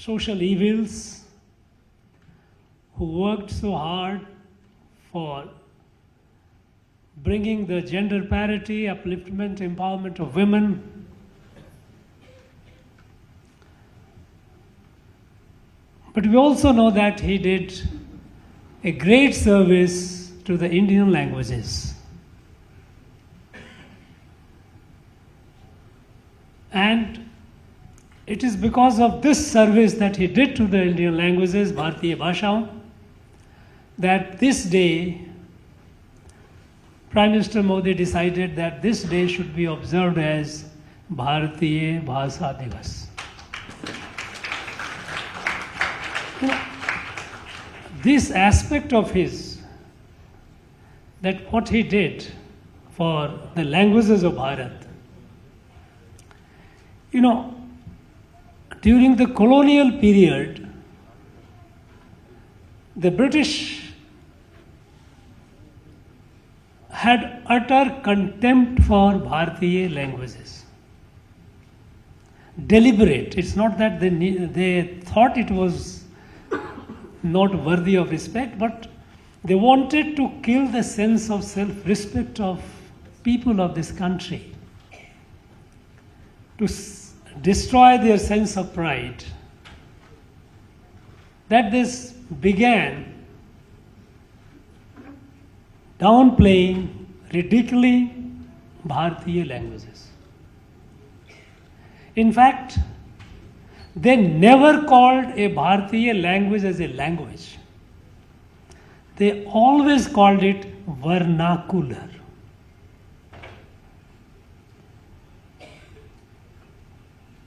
social evils, who worked so hard for bringing the gender parity, upliftment, empowerment of women. But we also know that he did a great service to the Indian languages. And it is because of this service that he did to the Indian languages, Bharatiya Bhashaon, that this day, Prime Minister Modi decided that this day should be observed as Bharatiya Bhasha Divas. This aspect of his, that what he did for the languages of Bharat, during the colonial period, the British had utter contempt for Bharatiya languages. Deliberate. It's not that they thought it was not worthy of respect, but they wanted to kill the sense of self-respect of people of this country, to destroy their sense of pride. That this began downplaying, ridiculing Bharatiya languages. In fact, they never called a Bharatiya language as a language. They always called it vernacular.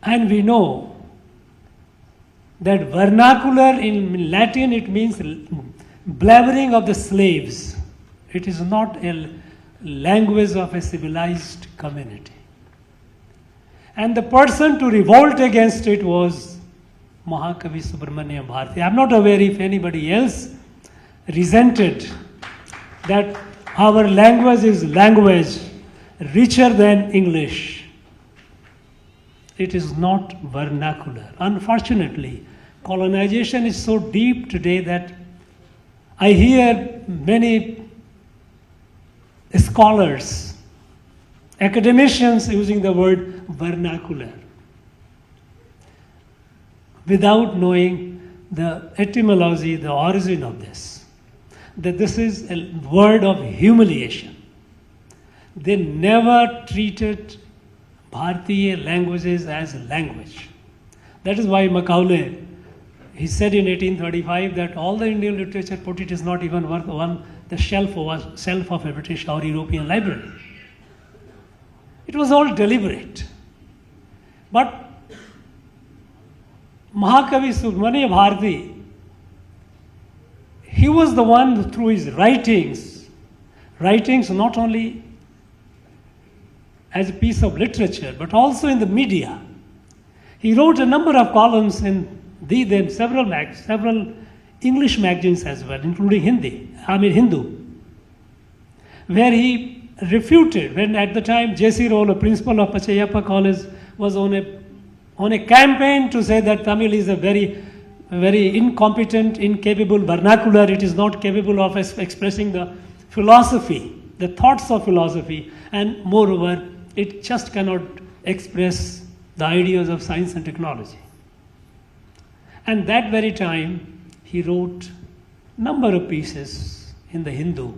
And we know that vernacular in Latin, it means blabbering of the slaves. It is not a language of a civilized community. And the person to revolt against it was Mahakavi Subramaniam Bharati. I am not aware if anybody else resented that our language is language richer than English. It is not vernacular. Unfortunately, colonization is so deep today that I hear many scholars, academicians using the word vernacular without knowing the etymology, the origin of this. That this is a word of humiliation. They never treated Bharatiya languages as language. That is why Macaulay, he said in 1835 that all the Indian literature put it is not even worth the shelf of a British or European library. It was all deliberate. But Mahakavi Subramaniam Bharati, he was the one who, through his writings not only as a piece of literature, but also in the media. He wrote a number of columns in several English magazines as well, including Hindu, where he refuted, when at the time J.C. Rollo, principal of Pachayappa College, was on a campaign to say that Tamil is a very, very incompetent, incapable vernacular. It is not capable of expressing the philosophy, the thoughts of philosophy, and moreover, it just cannot express the ideas of science and technology. And that very time, he wrote a number of pieces in the Hindu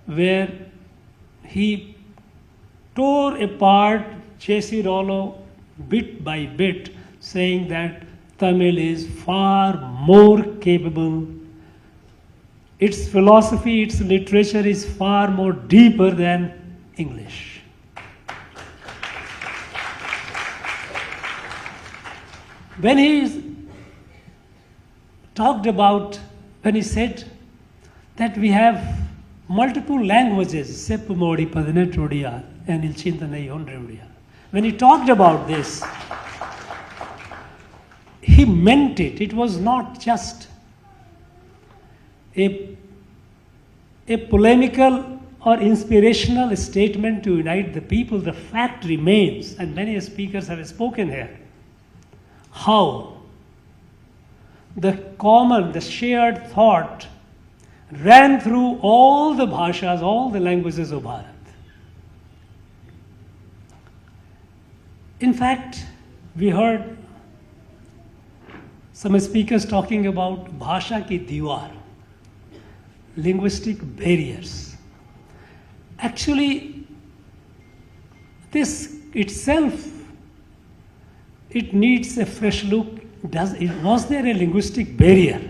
where he tore apart J.C. Rollo bit by bit, saying that Tamil is far more capable. Its philosophy, its literature is far more deeper than English. When he said that we have multiple languages, when he talked about this, he meant it. It was not just a polemical or inspirational statement to unite the people. The fact remains, and many speakers have spoken here, how the common, the shared thought ran through all the bhashas, all the languages of Bharat. In fact, we heard some speakers talking about bhasha ki diwar, linguistic barriers. Actually, this itself, it needs a fresh look. Was there a linguistic barrier?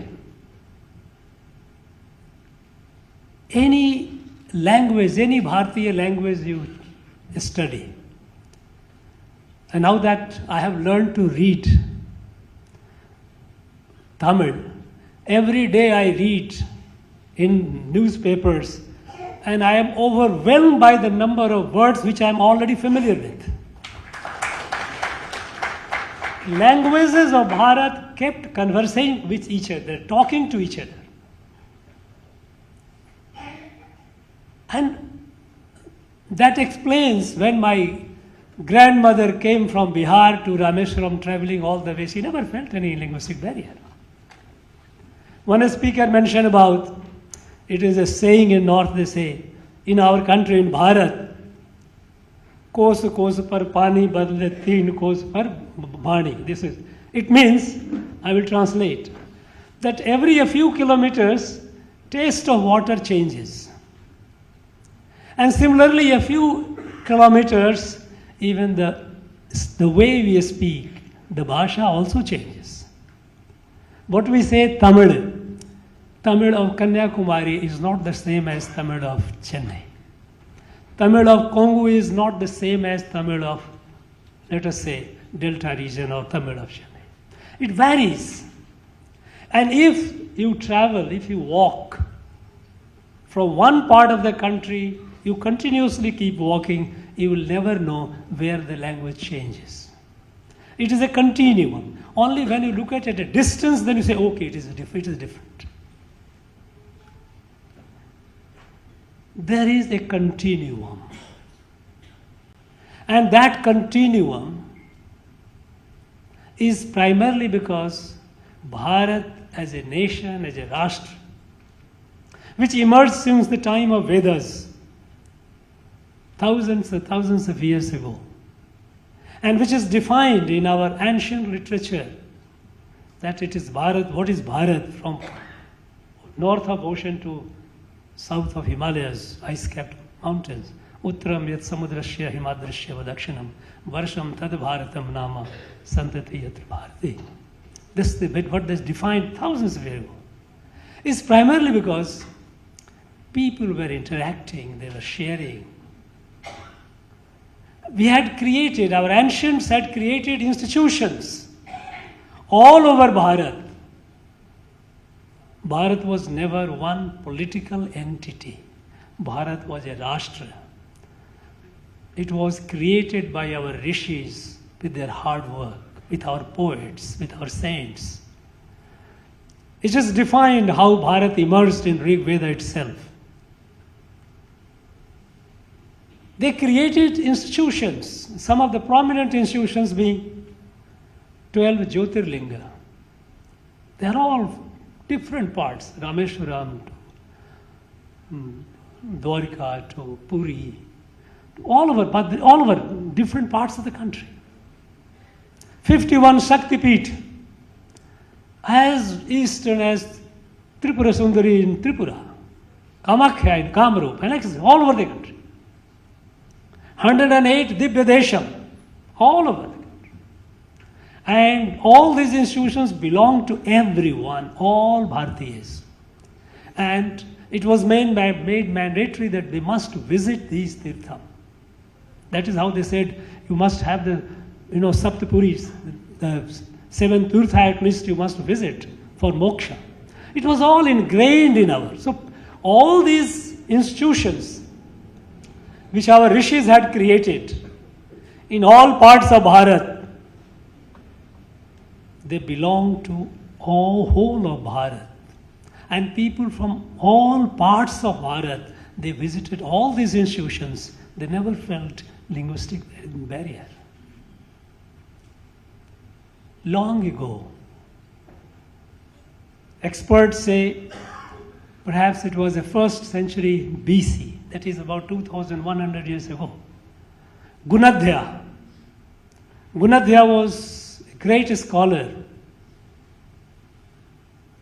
Any language, any Bharatiya language you study, and now that I have learned to read Tamil, every day I read in newspapers and I am overwhelmed by the number of words which I am already familiar with. Languages of Bharat kept conversing with each other, talking to each other. And that explains when my grandmother came from Bihar to Rameshwaram traveling all the way, she never felt any linguistic barrier. One speaker mentioned about, it is a saying in North, they say, in our country, in Bharat, kos par pani badle teen kos par bani. This is, it means, I will translate, that every a few kilometers, taste of water changes. And similarly, a few kilometers, even the way we speak, the bhasha also changes. What we say Tamil of Kanyakumari is not the same as Tamil of Chennai. Tamil of Congo is not the same as Tamil of, let us say, Delta region or Tamil of Chennai. It varies. And if you travel, if you walk from one part of the country, you continuously keep walking, you will never know where the language changes. It is a continuum. Only when you look at it at a distance, then you say, okay, it is different. There is a continuum. And that continuum is primarily because Bharat as a nation, as a Rashtra, which emerged since the time of Vedas, thousands and thousands of years ago, and which is defined in our ancient literature that it is Bharat. What is Bharat? From north of ocean to south of Himalayas, ice-capped mountains. Uttaram yat samudrasya himadrasya vadakshinam varsham tad bharatam nama santati yatra bharati. This is the bit what is defined thousands of years ago. Is primarily because people were interacting, they were sharing. We had created, our ancients had created institutions all over Bharat. Bharat was never one political entity. Bharat was a Rashtra. It was created by our rishis with their hard work, with our poets, with our saints. It just defined how Bharat emerged in Rig Veda itself. They created institutions, some of the prominent institutions being 12 Jyotirlinga. They are all different parts, Rameshwaram to Dwarka to Puri, all over different parts of the country. 51 Shakti Peeth, as eastern as Tripura Sundari in Tripura, Kamakhya in Kamrup, and all over the country. 108 Divya Desham, all over the country. And all these institutions belong to everyone, all Bharatiyas. And it was made mandatory that they must visit these tirtham. That is how they said you must have the, Saptapuris, the 7 tirtha at least you must visit for moksha. It was all ingrained in our. So all these institutions which our rishis had created in all parts of Bharat, they belong to whole of Bharat. And people from all parts of Bharat, they visited all these institutions. They never felt linguistic barrier. Long ago, Experts say perhaps it was the 1st century BC, that is about 2100 years ago. Gunadhya. Gunadhya was a great scholar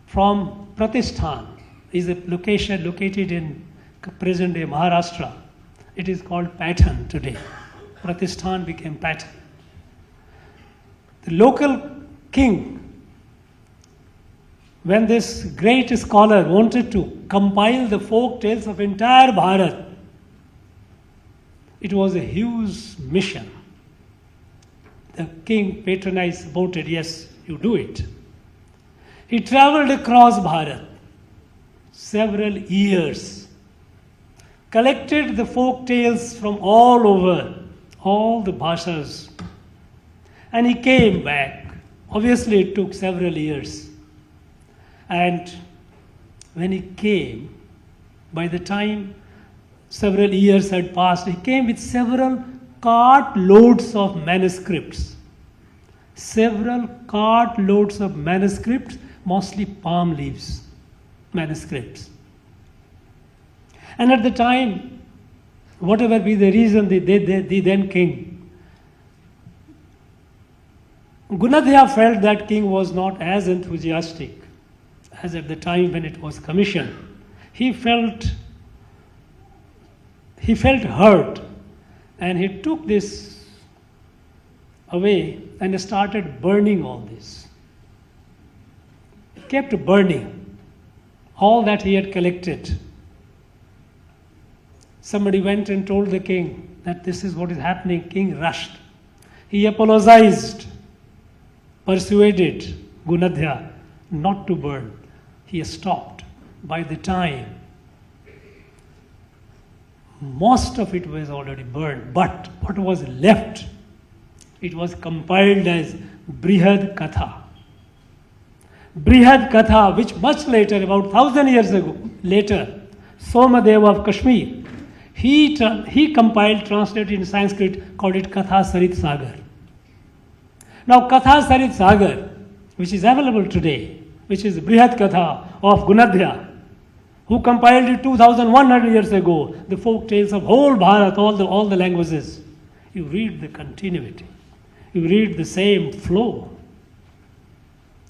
from Pratishthan. Is a location located in present-day Maharashtra. It is called Patan today. Pratishthan became Patan. The local king, when this great scholar wanted to compile the folk tales of entire Bharat, it was a huge mission. The king patronized, supported, yes, you do it. He traveled across Bharat several years, collected the folk tales from all over, all the bhashas, and he came back. Obviously, it took several years. And when he came, by the time several years had passed, he came with several cart loads of manuscripts. Several cart loads of manuscripts, mostly palm leaves manuscripts. And at the time, whatever be the reason, the then king, Gunadhya felt that king was not as enthusiastic as at the time when it was commissioned. He felt hurt, and he took this away and started burning all this. He kept burning all that he had collected. Somebody went and told the king that this is what is happening. King rushed. He apologized, persuaded Gunadhya not to burn. He stopped. By the time, most of it was already burned, but what was left, it was compiled as Brihad Katha. Brihad Katha, which much later, about 1000 years ago, later, Somadeva of Kashmir, he compiled, translated in Sanskrit, called it Katha Sarit Sagar. Now Katha Sarit Sagar, which is available today, which is Brihad Katha of Gunadhya, who compiled it 2100 years ago, the folk tales of whole Bharat, all the languages. You read the continuity. You read the same flow.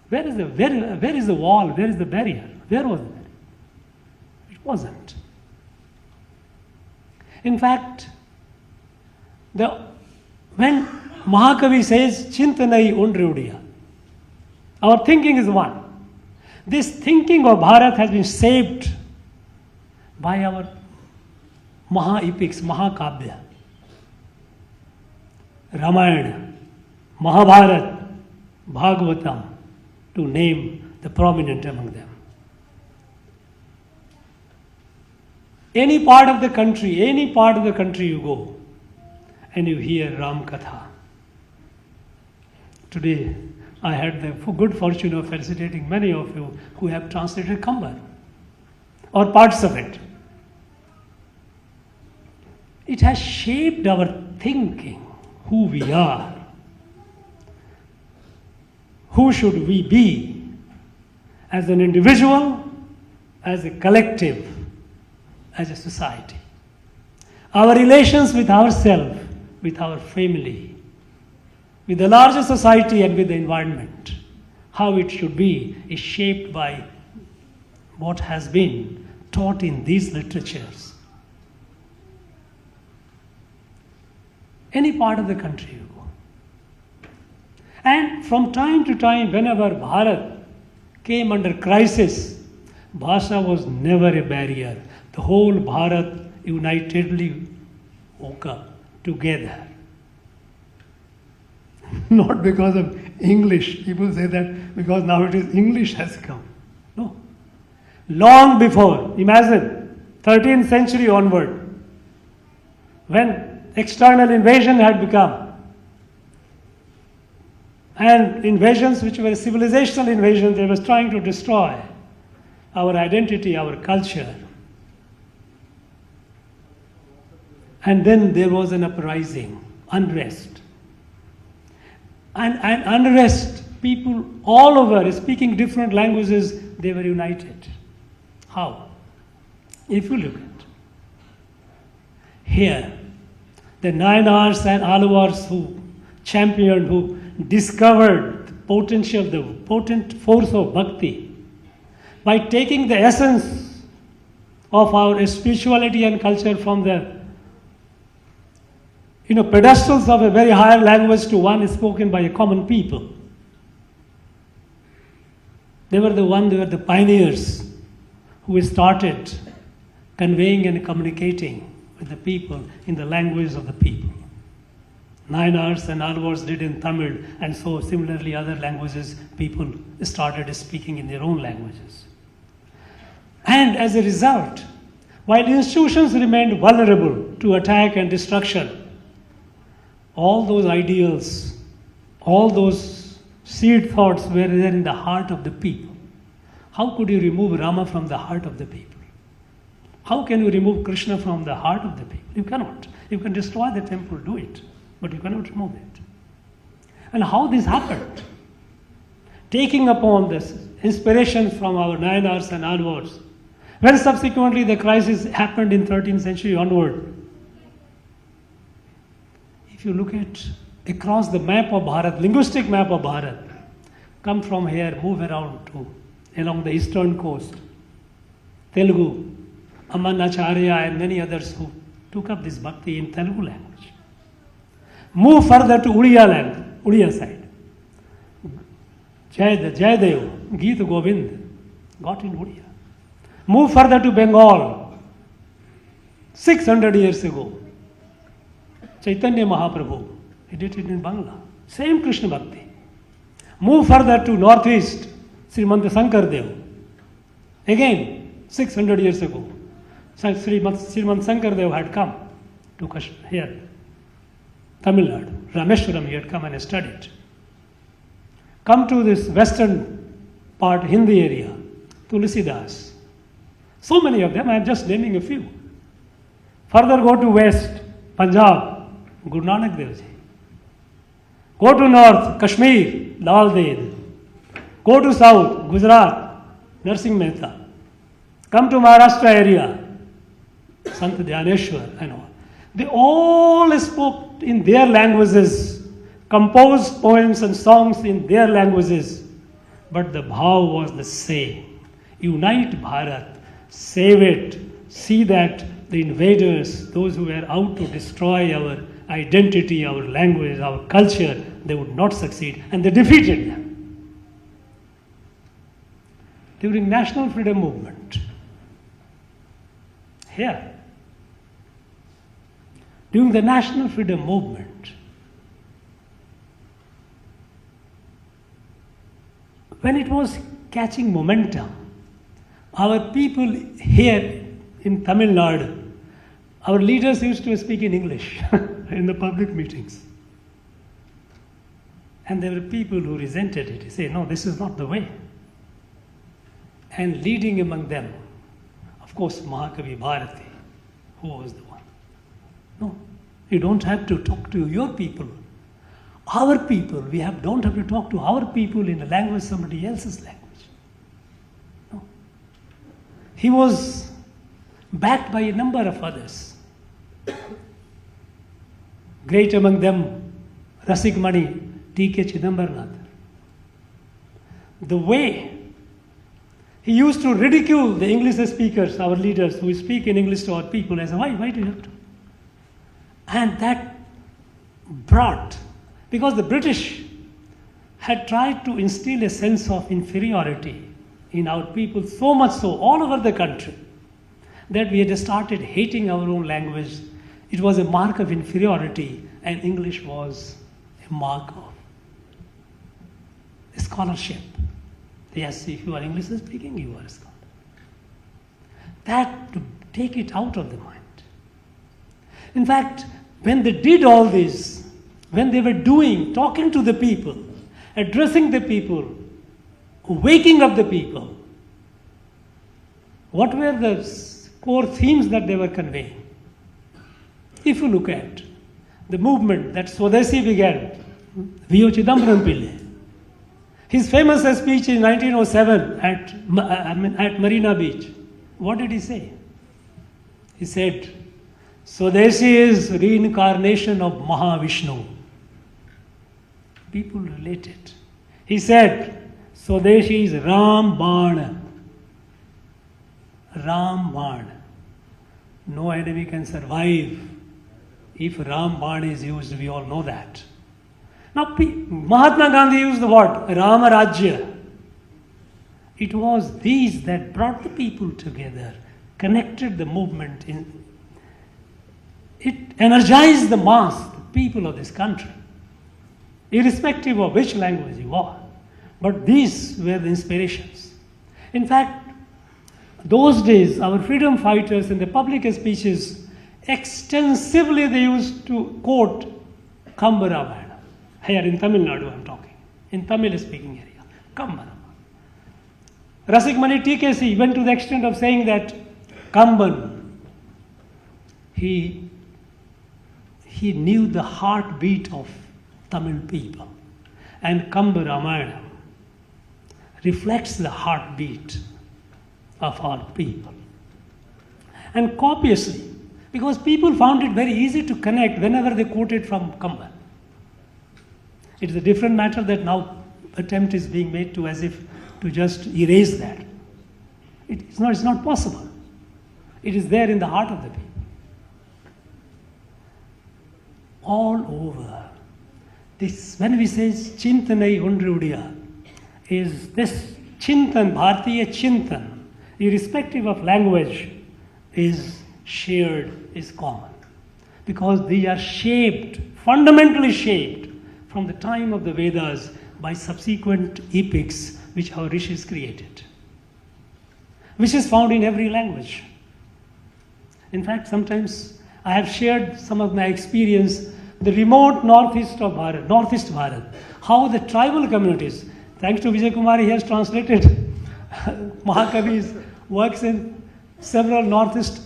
Where is the wall? Where is the barrier? Where was it? It wasn't. In fact, when Mahakavi says, Chintanai Undriudiya, our thinking is one. This thinking of Bharat has been shaped by our Maha-epics, Mahakabya, Ramayana, Mahabharata, Bhagavatam, to name the prominent among them. Any part of the country you go, and you hear Ram Katha. Today, I had the good fortune of felicitating many of you who have translated Kambar, or parts of it. It has shaped our thinking, who we are, who should we be as an individual, as a collective, as a society. Our relations with ourselves, with our family, with the larger society and with the environment, how it should be, is shaped by what has been taught in these literatures. Any part of the country you go. And from time to time, whenever Bharat came under crisis, Bhasha was never a barrier. The whole Bharat unitedly woke up together. Not because of English. People say that because now it is English has come. No. Long before, imagine, 13th century onward, when external invasion had become, and invasions which were civilizational invasions, they were trying to destroy our identity, our culture. And then there was an uprising, unrest. And unrest people all over speaking different languages, they were united. How? If you look at here, the Nayanars and Alvars who championed, who discovered the potential, the potent force of Bhakti, by taking the essence of our spirituality and culture from the pedestals of a very higher language to one spoken by a common people. They were the pioneers who started conveying and communicating with the people in the language of the people. Nayanars and Alvars did in Tamil, and so similarly other languages, people started speaking in their own languages. And as a result, while institutions remained vulnerable to attack and destruction, all those ideals, all those seed thoughts were there in the heart of the people. How could you remove Rama from the heart of the people? How can you remove Krishna from the heart of the people? You cannot. You can destroy the temple, do it, but you cannot remove it. And how this happened? Taking upon this inspiration from our Nayanars and Alvars, when subsequently the crisis happened in 13th century onward. If you look at across the map of Bharat, linguistic map of Bharat, come from here, move around to along the eastern coast, Telugu, Amanacharya and many others who took up this bhakti in Telugu language. Move further to Uriya side. Jayadev, Geet Govind got in Uriya. Move further to Bengal, 600 years ago. Chaitanya Mahaprabhu, he did it in Bangla. Same Krishna Bhakti. Move further to northeast, Srimant Sankardev. Again, 600 years ago, Srimant Sankardev had come to here, Tamil Nadu, Rameshwaram, he had come and studied. Come to this western part, Hindi area, Tulsidas. So many of them, I am just naming a few. Further go to west, Punjab, Guru Nanak Dev Ji. Go to north, Kashmir, Lal Ded. Go to south, Gujarat, Narsingh Mehta. Come to Maharashtra area, Sant Dhyaneshwar and all. They all spoke in their languages, composed poems and songs in their languages. But the bhav was the same. Unite Bharat, save it, see that the invaders, those who were out to destroy our identity, our language, our culture, they would not succeed, and they defeated them. During National Freedom Movement, here, during the National Freedom Movement, when it was catching momentum, our people here in Tamil Nadu, our leaders used to speak in English in the public meetings. And there were people who resented it. They say, no, this is not the way. And leading among them, of course, Mahakavi Bharathi, who was the one. No, you don't have to talk to your people. Our people, don't have to talk to our people in a language, somebody else's language. No. He was backed by a number of others. Great among them, Rasik Mani, T.K. Chidambarnath. The way he used to ridicule the English speakers, our leaders who speak in English to our people, as why do you have to? And that brought, because the British had tried to instill a sense of inferiority in our people, so much so all over the country, that we had started hating our own language. It was a mark of inferiority, and English was a mark of scholarship. Yes, if you are English speaking, you are a scholar. That to take it out of the mind. In fact, when they did all this, when they were talking to the people, addressing the people, waking up the people, what were the core themes that they were conveying? If you look at the movement that Swadeshi began, V.O. Chidambaram Pillai, His famous speech in 1907 at Marina Beach. What did he say? He said, Swadeshi is reincarnation of Mahavishnu. People relate it. He said, Swadeshi is Ram Bana. Ram Bana. No enemy can survive if Ram Bana is used. We all know that. Now, Mahatma Gandhi used the word Rama Rajya. It was these that brought the people together, connected the movement, it energized the mass, the people of this country, irrespective of which language you are. But these were the inspirations. In fact, those days, our freedom fighters in the public speeches, extensively they used to quote Kambara. Here in Tamil Nadu I am talking, in Tamil speaking area, Kambara. Rasikmani TKC went to the extent of saying that Kamban, he knew the heartbeat of Tamil people, and Kamba Ramayana reflects the heartbeat of our people. And copiously, because people found it very easy to connect whenever they quoted from Kamba. It is a different matter that now attempt is being made to as if to just erase that. It's not possible. It is there in the heart of the people. All over. This, when we say Chintanai Undrudiya, is this Chintan, Bharatiya Chintan, irrespective of language, is shared, is common. Because they are shaped, fundamentally shaped, from the time of the Vedas by subsequent epics which our rishis created, which is found in every language. In fact, sometimes I have shared some of my experience, the remote northeast Bharat, how the tribal communities, thanks to Vijay Kumari, he has translated Mahakavi's works in several northeast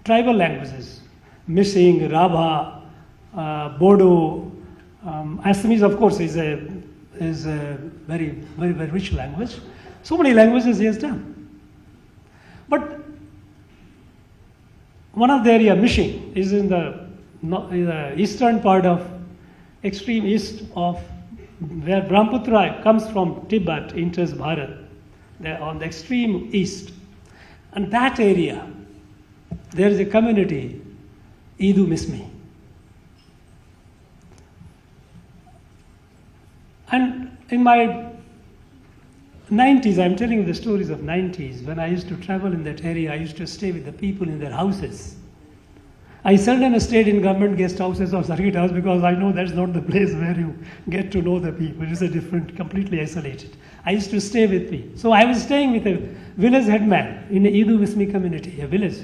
tribal languages, Missing, Rabha, Bodo, Assamese, of course, is a very, very, very rich language. So many languages he has done. But one of the area, Mishing, is in the eastern part of, extreme east of where Brahmaputra comes from Tibet, enters Bharat, on the extreme east. And that area, there is a community, Idu Mismi. And in my 90s, I'm telling you the stories of 90s, when I used to travel in that area, I used to stay with the people in their houses. I seldom stayed in government guest houses or circuit house because I know that's not the place where you get to know the people. It's a different, completely isolated. I used to stay with me. So I was staying with a village headman in a Idu Vismi community, a village,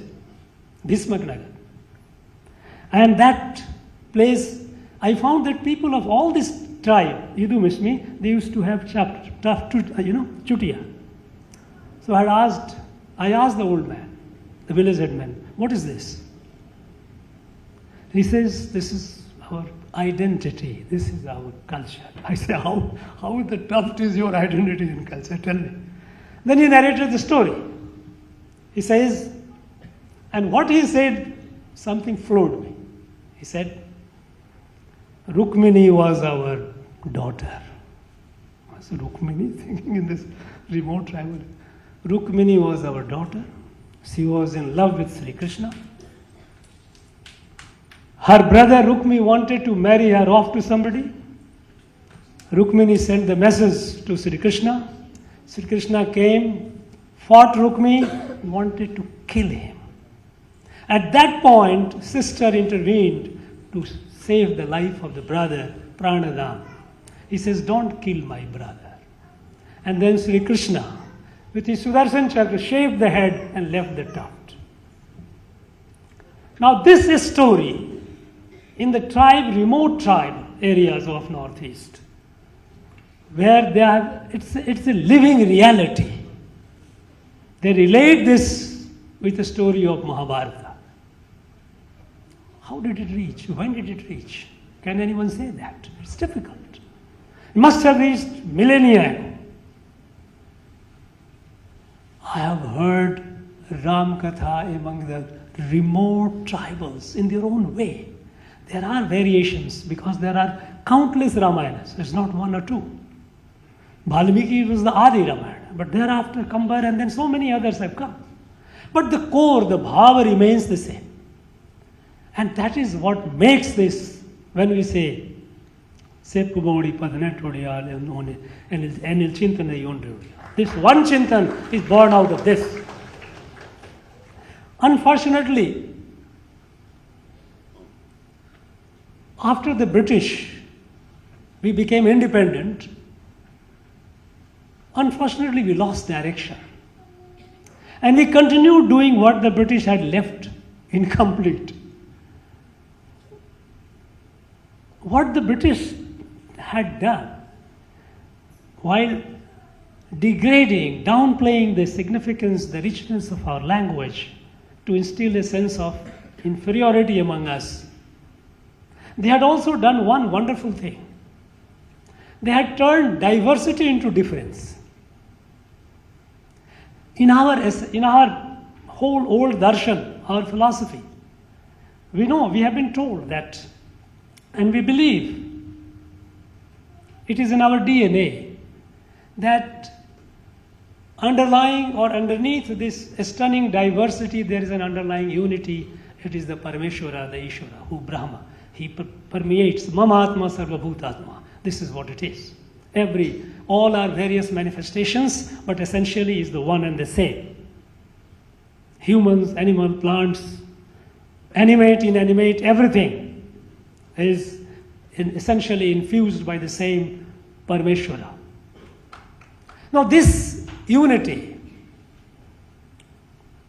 Bhismaknagar. And that place, I found that people of all this tribe, Idu Mismi, they used to have chutiya. So I asked the old man, the village headman, what is this? He says, this is our identity, this is our culture. I say, how the tuft is your identity and culture? Tell me. Then he narrated the story. He says, and what he said, something floored me. He said, Rukmini was our daughter. I said, Rukmini, thinking in this remote travel. Rukmini was our daughter. She was in love with Sri Krishna. Her brother Rukmi wanted to marry her off to somebody. Rukmini sent the message to Sri Krishna. Sri Krishna came, fought Rukmi, wanted to kill him. At that point, sister intervened to save the life of the brother, Pranadam. He says, don't kill my brother. And then Sri Krishna, with his Sudarshan Chakra, shaved the head and left the tuft. Now this is story in the remote tribe areas of Northeast, where it's a living reality. They relate this with the story of Mahabharata. How did it reach? When did it reach? Can anyone say that? It's difficult. It must have reached millennia ago. I have heard Ram Katha among the remote tribals in their own way. There are variations because there are countless Ramayanas. It's not one or two. Valmiki was the Adi Ramayana, but thereafter Kambar and then so many others have come. But the core, the bhava remains the same. And that is what makes this, when we say, this one chintan is born out of this. Unfortunately, after the British, we became independent. Unfortunately, we lost direction. And we continued doing what the British had left incomplete. What the British had done, while degrading, downplaying the significance, the richness of our language, to instill a sense of inferiority among us, they had also done one wonderful thing. They had turned diversity into difference. In our whole old darshan, our philosophy, we know, we have been told that, and we believe, it is in our DNA, that underlying or underneath this stunning diversity, there is an underlying unity. It is the Parameshwara, the Ishvara, who Brahma. He permeates Mama Atma Sarva Bhutatma. This is what it is. All are various manifestations, but essentially is the one and the same. Humans, animal, plants, animate, inanimate, everything is essentially infused by the same Parameshwara. Now this unity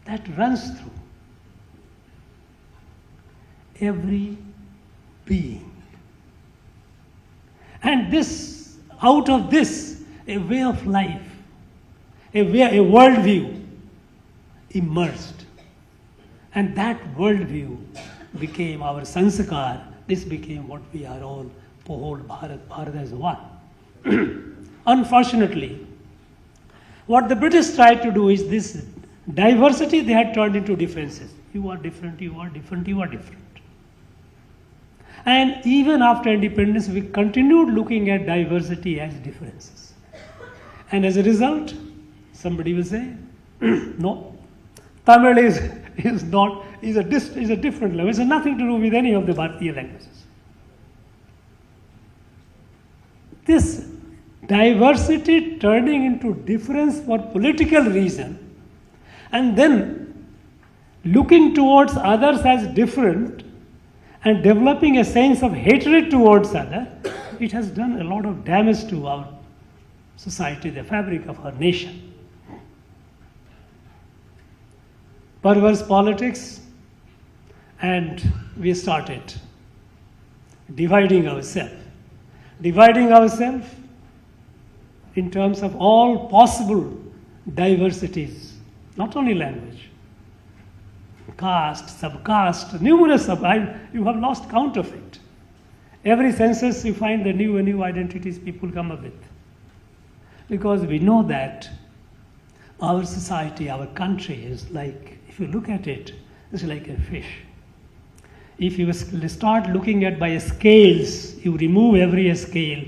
that runs through every being. And this, out of this, a way of life, a worldview emerged. And that worldview became our sanskar. This became what we are all, whole Bharat. Bharat is one. Unfortunately, what the British tried to do is this diversity they had turned into differences. You are different, you are different, you are different. And even after independence, we continued looking at diversity as differences. And as a result, somebody will say, no, Tamil is a different language. It has nothing to do with any of the Bharatiya languages. This diversity turning into difference for political reason, and then looking towards others as different, and developing a sense of hatred towards others, it has done a lot of damage to our society, the fabric of our nation. Perverse politics, and we started dividing ourselves in terms of all possible diversities, not only language, caste, subcaste, numerous you have lost count of it. Every census you find the new identities people come up with. Because we know that our society, our country is like, if you look at it, it's like a fish. If you start looking at by scales, you remove every scale,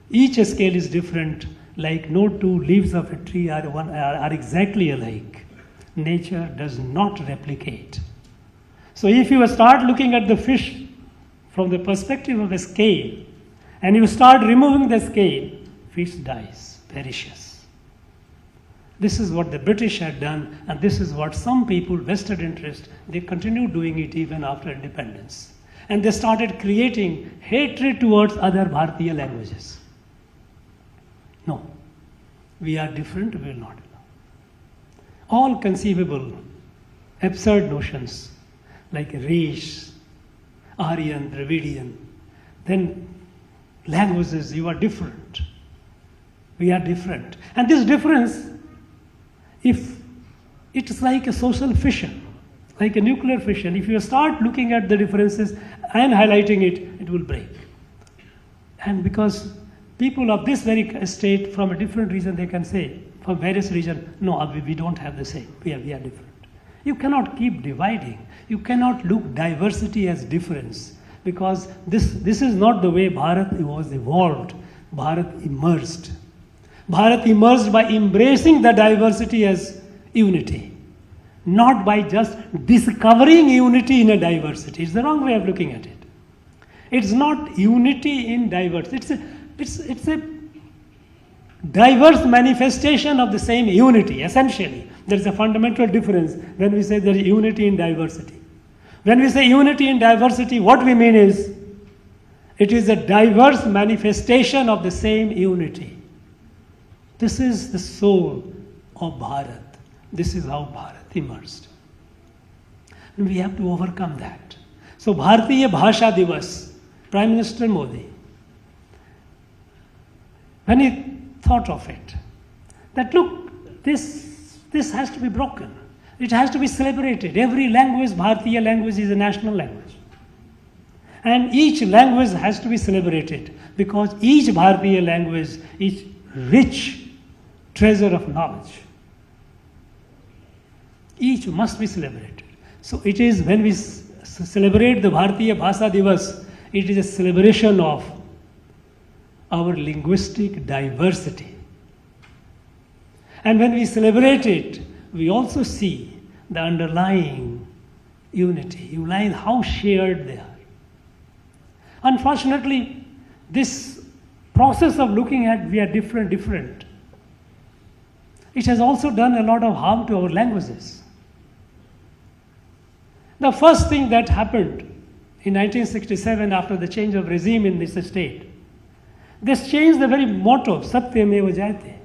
each scale is different, like no two leaves of a tree are exactly alike. Nature does not replicate. So if you start looking at the fish from the perspective of a scale, and you start removing the scale, fish dies, perishes. This is what the British had done, and this is what some people, vested interest, they continued doing it even after independence. And they started creating hatred towards other Bharatiya languages. No, we are different, we will not allow. All conceivable, absurd notions like race, Aryan, Dravidian, then languages, you are different. We are different. And this difference, if it's like a social fission, like a nuclear fission, if you start looking at the differences and highlighting it, it will break. And because people of this very state from a different region, they can say, from various regions, no, we don't have the same, we are different. You cannot keep dividing. You cannot look diversity as difference, because this is not the way Bharat was evolved. Bharat emerged. Bharat emerged by embracing the diversity as unity, not by just discovering unity in a diversity. It's the wrong way of looking at it. It's not unity in diversity. It's a diverse manifestation of the same unity, essentially. There is a fundamental difference when we say there is unity in diversity. When we say unity in diversity, what we mean is it is a diverse manifestation of the same unity. This is the soul of Bharat. This is how Bharat emerged. And we have to overcome that. So Bharatiya Bhasha Divas, Prime Minister Modi, when he thought of it, that look, this has to be broken. It has to be celebrated. Every language, Bharatiya language, is a national language. And each language has to be celebrated, because each Bharatiya language is rich treasure of knowledge. Each must be celebrated. So it is, when we celebrate the Bharatiya Bhasha Divas, it is a celebration of our linguistic diversity. And when we celebrate it, we also see the underlying unity, how shared they are. Unfortunately, this process of looking at we are different, it has also done a lot of harm to our languages. The first thing that happened in 1967 after the change of regime in this state, this changed the very motto, Satyameva Jayate.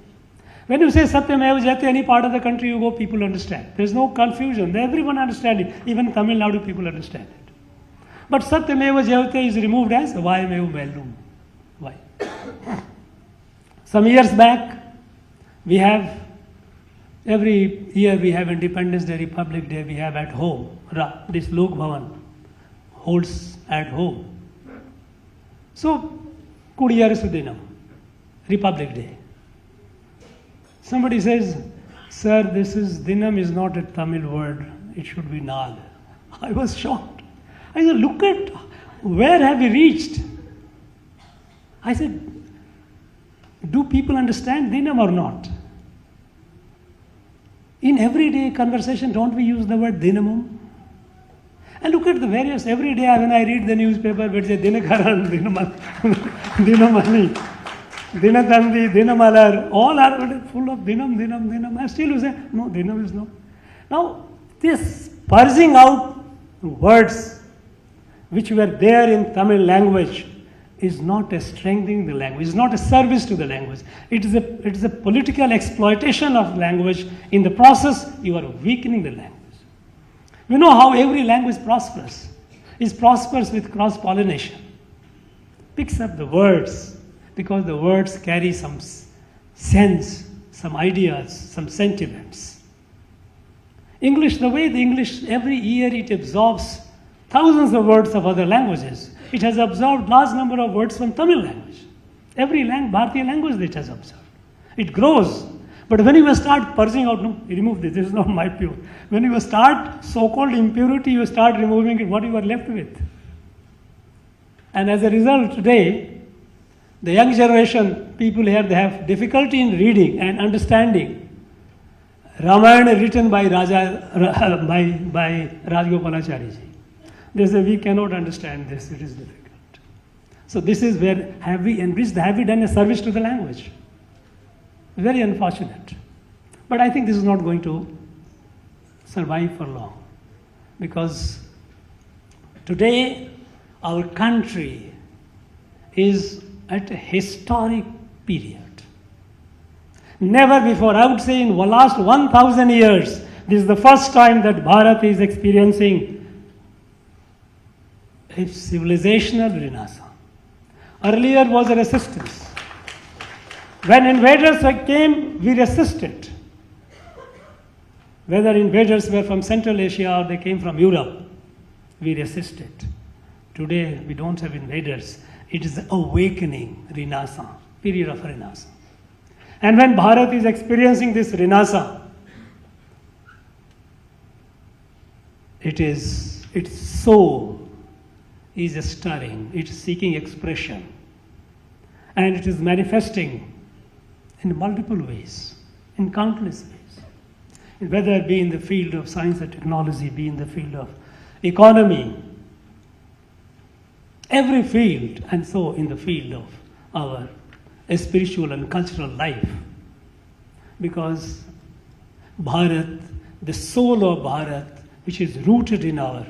When you say Satyameva Jayate, any part of the country you go, people understand. There is no confusion. Everyone understands it. Even Tamil Nadu people understand it. But Satyameva Jayate is removed as Vayameva Mellum. Why? Some years back, we have, every year we have Independence Day, Republic Day, we have at home. This Lok Bhavan holds at home. So, Kudiyar Sudinam, Republic Day. Somebody says, sir, Dinam is not a Tamil word, it should be Nal. I was shocked. I said, look at where have we reached? I said, do people understand Dinam or not? In everyday conversation, don't we use the word Dinamum? And look at the various, every day when I read the newspaper, it says Dinakaran, Dinamani, Dinatandi, Dinamalar, all are full of Dinam. I still say, no, Dinam is no. Now, this purging out words which were there in Tamil language is not a strengthening the language, it's not a service to the language. It is a political exploitation of language. In the process, you are weakening the language. We know how every language prospers. It prospers with cross-pollination. Picks up the words, because the words carry some sense, some ideas, some sentiments. English, the way the English, every year it absorbs thousands of words of other languages. It has absorbed large number of words from Tamil language. Every Bharatiya language it has absorbed. It grows. But when you start purging out, no, remove this is not my pure. When you start so-called impurity, you start removing it, what you are left with. And as a result, today, the young generation, people here, they have difficulty in reading and understanding Ramayana written by Rajgopalachari ji. They say, we cannot understand this, it is difficult. So this is where have we done a service to the language? Very unfortunate. But I think this is not going to survive for long. Because today, our country is at a historic period. Never before, I would say in the last 1,000 years, this is the first time that Bharat is experiencing a civilizational renaissance. Earlier was a resistance. When invaders came, we resisted. Whether invaders were from Central Asia or they came from Europe, we resisted. Today, we don't have invaders. It is the awakening, renaissance period of Renaissance. And when Bharat is experiencing this Renaissance, its soul is stirring, it's seeking expression, and it is manifesting in multiple ways, in countless ways. Whether it be in the field of science and technology, be in the field of economy, every field, and so in the field of our spiritual and cultural life. Because Bharat, the soul of Bharat, which is rooted in our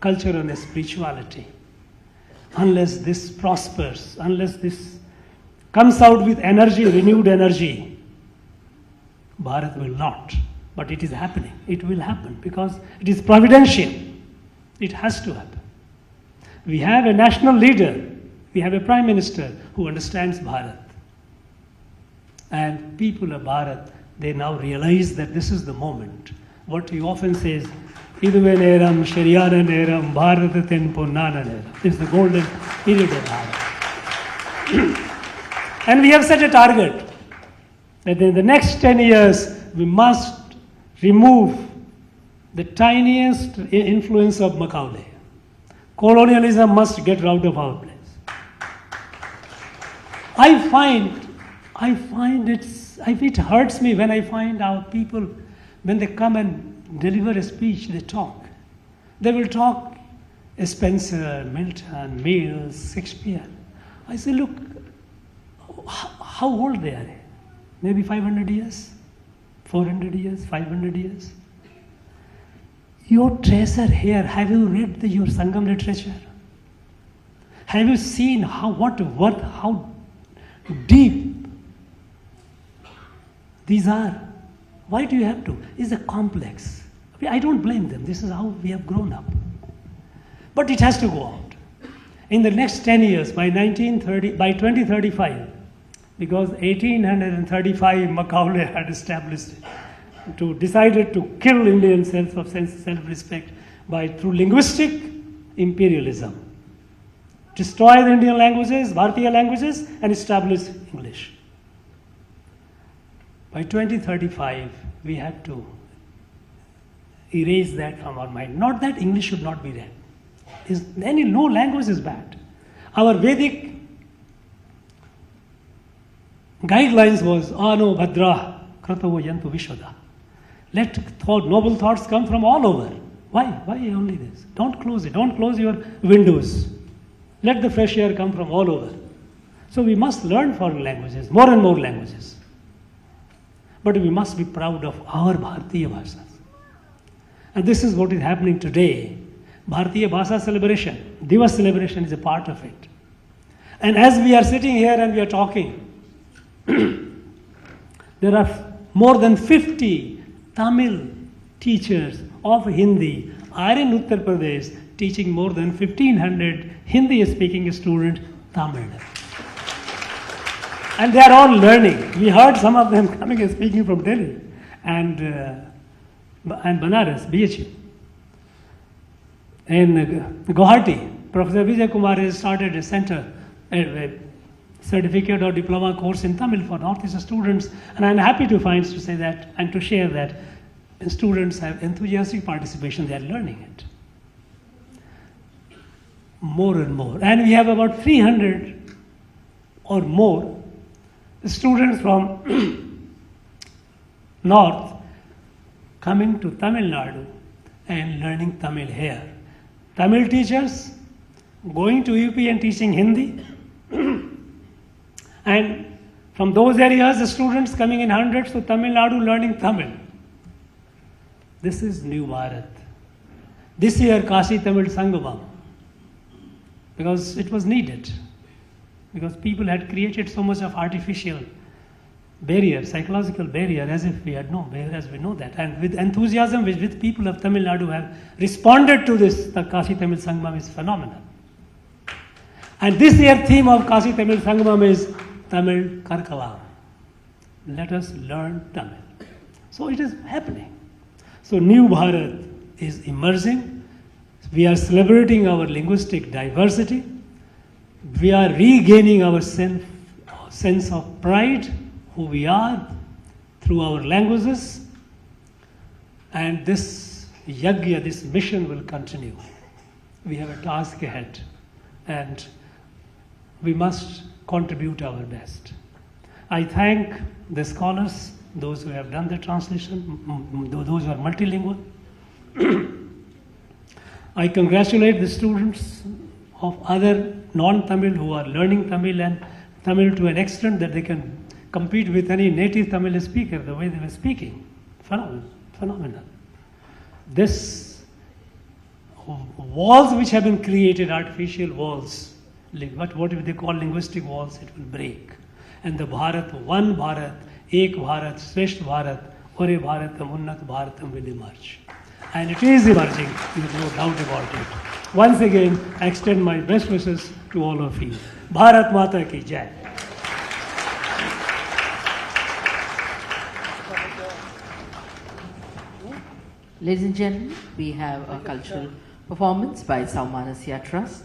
culture and spirituality, unless this prospers, unless this comes out with energy, renewed energy, Bharat will not. But it is happening. It will happen because it is providential. It has to happen. We have a national leader. We have a prime minister who understands Bharat. And people of Bharat, they now realize that this is the moment. What he often says, Iduve neram, Shariyana neram, Bharataten Purnana neram. This is the golden period of Bharat. And we have set a target that in the next 10 years, we must remove the tiniest influence of Macaulay. Colonialism must get out of our place. I find it hurts me when I find out people, when they come and deliver a speech, they talk. They will talk Spencer, Milton, Mills, Shakespeare. I say, look, how old they are. Maybe 500 years, 400 years, 500 years. Your treasure here, have you read your Sangam literature? Have you seen how deep these are? Why do you have to? It's a complex. I don't blame them. This is how we have grown up. But it has to go out. In the next 10 years, by 2035, because 1835 Macaulay had established decided to kill Indian sense of self-respect through linguistic imperialism. Destroy the Indian languages, Bharatiya languages, and establish English. By 2035, we have to erase that from our mind. Not that English should not be read. No language is bad. Our Vedic guidelines was Ano Bhadra Kratavo Yantu Vishwada. Let noble thoughts come from all over. Why only this? Don't close it. Don't close your windows. Let the fresh air come from all over. So we must learn foreign languages, more and more languages. But we must be proud of our Bharatiya Bhashas. And this is what is happening today. Bharatiya Bhasha celebration, Divas celebration is a part of it. And as we are sitting here and we are talking, there are more than 50 Tamil teachers of Hindi are in Uttar Pradesh teaching more than 1,500 Hindi-speaking students Tamil. And they are all learning. We heard some of them coming and speaking from Delhi and Banaras, BHU. In Guwahati, Professor Vijay Kumar has started a center, a certificate or diploma course in Tamil for Northeast students, and I'm happy to say that and to share that students have enthusiastic participation, they are learning it. More and more. And we have about 300 or more students from North coming to Tamil Nadu and learning Tamil here. Tamil teachers going to UP and teaching Hindi. And from those areas, the students coming in hundreds to Tamil Nadu learning Tamil. This is New Bharat. This year, Kashi Tamil Sangamam, because it was needed. Because people had created so much of artificial barrier, psychological barrier, as if we had no, as we know that. And with enthusiasm, with people of Tamil Nadu have responded to this, the Kashi Tamil Sangamam is phenomenal. And this year theme of Kashi Tamil Sangamam is Tamil Karkalam. Let us learn Tamil. So it is happening. So New Bharat is emerging. We are celebrating our linguistic diversity. We are regaining our sense sense of pride, who we are, through our languages. And this yajna, this mission will continue. We have a task ahead, and we must contribute our best. I thank the scholars, those who have done the translation, those who are multilingual. I congratulate the students of other non-Tamil who are learning Tamil, and Tamil to an extent that they can compete with any native Tamil speaker the way they were speaking. Phenomenal. This walls which have been created, artificial walls, what they call linguistic walls, it will break. And the Bharat, one Bharat, Ek Bharat, Shreshth Bharat, Ore Bharatam, Unnat Bharatam will emerge. And it is emerging, there's no doubt about it. Once again, I extend my best wishes to all of you. Bharat Mata Ki Jai. Ladies and gentlemen, we have a cultural performance by Saumanasya Trust.